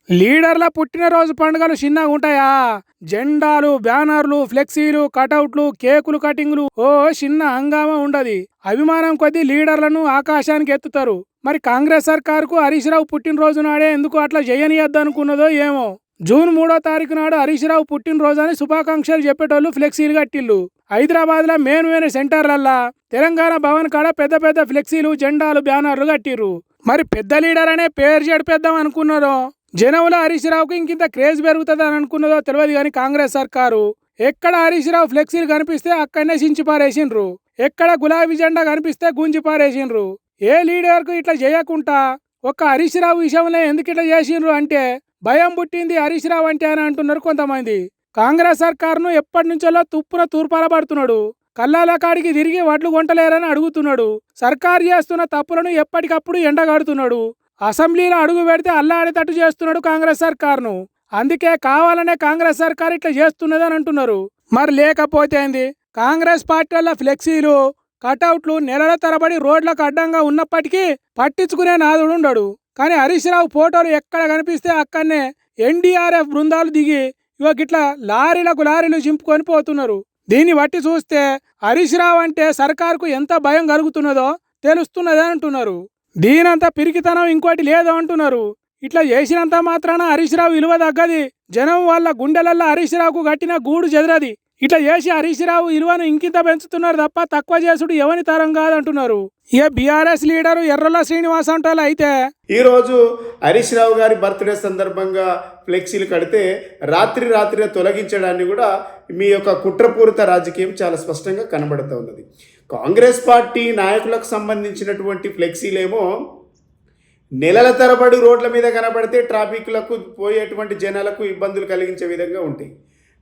లీడర్ల పుట్టినరోజు పండుగలు చిన్నగా ఉంటాయా? జెండాలు, బ్యానర్లు, ఫ్లెక్సీలు, కటౌట్లు, కేకులు కటింగ్లు ఓ చిన్న హంగామా ఉండదు. అభిమానం కొద్దీ లీడర్లను ఆకాశానికి ఎత్తుతారు. మరి కాంగ్రెస్ సర్కారుకు హరీష్ రావు పుట్టినరోజు నాడే ఎందుకు అట్లా చేయనియద్దనుకున్నదో ఏమో. జూన్ 3వ తారీఖు నాడు హరీష్ రావు పుట్టినరోజు అని శుభాకాంక్షలు చెప్పేటోళ్ళు ఫ్లెక్సీలు కట్టిల్లు. హైదరాబాద్ లో మెయిన్ సెంటర్లల్లా, తెలంగాణ భవన్ కాడ పెద్ద పెద్ద ఫ్లెక్సీలు, జెండాలు, బ్యానర్లు కట్టిర్రు. మరి పెద్ద లీడర్ అనే పేరు చెడిపేద్దాం అనుకున్నారో, జనంలో హరీష్ రావుకి ఇంకింత క్రేజ్ పెరుగుతుంది అని అనుకున్నదో తెలియదు. కానీ కాంగ్రెస్ సర్కారు ఎక్కడ హరీష్ రావు ఫ్లెక్సీలు కనిపిస్తే అక్కడనే చించి పారేసిండ్రు. ఎక్కడ గులాబీ జెండా కనిపిస్తే గుంజి పారేసిండ్రు. ఏ లీడర్ కు ఇట్లా చేయకుండా ఒక్క హరీష్ రావు విషయంలో ఎందుకు ఇట్లా చేసిండ్రు అంటే భయం పుట్టింది హరీష్ రావు అంటే అని అంటున్నారు కొంతమంది. కాంగ్రెస్ సర్కారును ఎప్పటి నుంచో తుప్పున తూర్పాల పడుతున్నాడు. కల్లాల కాడికి తిరిగి వడ్లు కొంటలేరని అడుగుతున్నాడు. సర్కారు చేస్తున్న తప్పులను ఎప్పటికప్పుడు ఎండగడుతున్నాడు. అసెంబ్లీలో అడుగు పెడితే అల్లాడేటట్టు చేస్తున్నాడు కాంగ్రెస్ సర్కారును. అందుకే కావాలనే కాంగ్రెస్ సర్కారు ఇట్లా చేస్తున్నదని అంటున్నారు. మరి లేకపోతే ఏంది? కాంగ్రెస్ పార్టీల ఫ్లెక్సీలు, కటౌట్లు నెలల తరబడి రోడ్లకు అడ్డంగా ఉన్నప్పటికీ పట్టించుకునే నాదుడు ఉండడు. కానీ హరీష్ రావు ఫోటోలు ఎక్కడ కనిపిస్తే అక్కడనే ఎన్డీఆర్ఎఫ్ బృందాలు దిగి ఇట్లా లారీలు చింపుకొని పోతున్నారు. దీన్ని బట్టి చూస్తే హరీష్ రావు అంటే సర్కారుకు ఎంత భయం కలుగుతున్నదో తెలుస్తున్నదే అంటున్నారు. దీనంత పిరికితనం ఇంకోటి లేదు అంటున్నారు. ఇట్లా చేసినంత మాత్రాన హరీష్ రావు విలువ తగ్గది. జనం వాళ్ళ గుండెలల్లో హరీష్ రావుకు కట్టిన గూడు చెదరది. ఇట్లా చేసి హరీష్ రావు విలువను ఇంకింత పెంచుతున్నారు తప్ప తక్కువ చేసుడు ఎవని తరం కాదంటున్నారు. ఇక బీఆర్ఎస్ లీడరు ఎర్రల శ్రీనివాస్ అంటారు. అయితే ఈరోజు హరీష్ రావు గారి బర్త్డే సందర్భంగా ఫ్లెక్సీలు కడితే రాత్రి తొలగించడాన్ని కూడా మీ యొక్క కుట్రపూరిత రాజకీయం చాలా స్పష్టంగా కనబడుతూ ఉన్నది. కాంగ్రెస్ పార్టీ నాయకులకు సంబంధించినటువంటి ఫ్లెక్సీలేమో నెలల తరబడి రోడ్ల మీద కనబడితే ట్రాఫిక్లకు పోయేటువంటి జనాలకు ఇబ్బందులు కలిగించే విధంగా ఉంటాయి.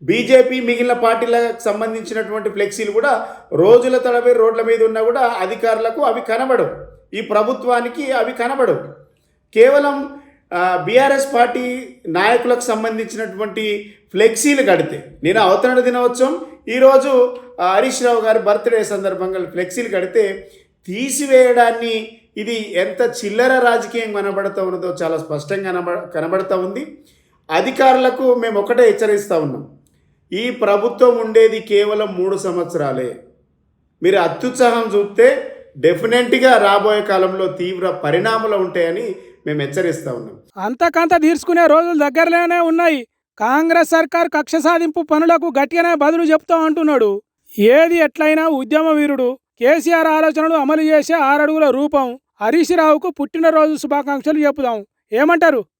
బీజేపీ మిగిలిన పార్టీలకు సంబంధించినటువంటి ఫ్లెక్సీలు కూడా రోజుల తరబడి రోడ్ల మీద ఉన్నా కూడా అధికారులకు అవి కనబడవు, ఈ ప్రభుత్వానికి అవి కనబడవు. కేవలం బీఆర్ఎస్ పార్టీ నాయకులకు సంబంధించినటువంటి ఫ్లెక్సీలు కడితే, నేను అవతరణ దినోత్సవం ఈరోజు హరీష్ రావు గారి బర్త్డే సందర్భంగా ఫ్లెక్సీలు కడితే తీసివేయడాన్ని ఇది ఎంత చిల్లర రాజకీయం కనబడుతూ ఉన్నదో చాలా స్పష్టంగా కనబడుతూ ఉంది. అధికారులకు మేము ఒకటే హెచ్చరిస్తూ ఉన్నాం, ఈ ప్రభుత్వం ఉండేది కేవలం 3 సంవత్సరాలే. మీరు అత్యుత్సాహం చూపితే డెఫినెట్గా రాబోయే కాలంలో తీవ్ర పరిణామాలు ఉంటాయని మేము హెచ్చరిస్తూ ఉన్నాం. అంతకంత తీర్చుకునే రోజులు దగ్గరలోనే ఉన్నాయి. కాంగ్రెస్ సర్కార్ కక్ష సాధింపు పనులకు గట్టిగానే బదులు చెప్తా అంటున్నాడు. ఏది ఎట్లయినా ఉద్యమ వీరుడు కేసీఆర్ ఆలోచనలు అమలు చేసే 6 అడుగుల రూపం హరీష్ రావుకు పుట్టినరోజు శుభాకాంక్షలు చెప్పుదాం. ఏమంటారు?